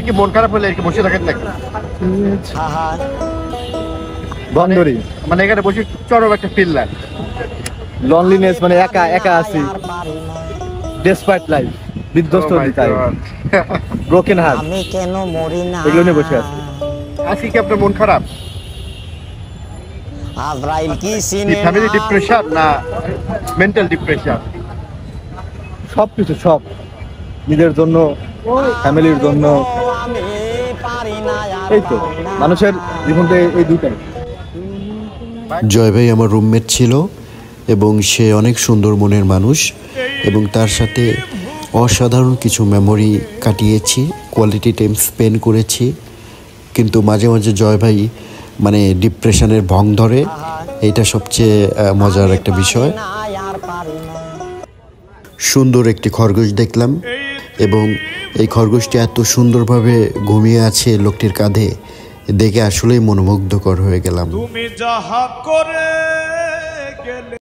কি মন খারাপ হলে কি বসে থাকেন নাকি? বন্দরই মানে এখানে বসে চরম একটা ফিল লাগে। লনলিনেস, মানে একা একা আছি, ডেসপাইট লাইফ, বিধ্বস্ত তাই, ব্রোকেন হার্ট, আমি কেন মরি না, এগুলো নিয়ে বসে আছি। আজকে কি আপনার মন খারাপ? আজরাইল কি ফ্যামিলি ডিপ্রেশন না মেন্টাল ডিপ্রেশন? সবকিছু, সব নিজের জন্য, ফ্যামিলির জন্য, এই তো মানুষের জীবনটা এই দুইটাই। জয় ভাই আমার রুমমেট ছিল এবং সে অনেক সুন্দর মনের মানুষ এবং তার সাথে অসাধারণ কিছু মেমোরি কাটিয়েছি, কোয়ালিটি টাইম স্পেন্ড করেছি। কিন্তু মাঝে মাঝে জয় ভাই মানে ডিপ্রেশনের ভং ধরে, এইটা সবচেয়ে মজার একটা বিষয়। সুন্দর একটি খরগোশ দেখলাম এবং এই খরগোশটি এত সুন্দরভাবে ঘুমিয়ে আছে লোকটির কাঁধে, দেখে আসলেই মনোমুগ্ধকর হয়ে গেলাম। তুমি যাহা করে গেলে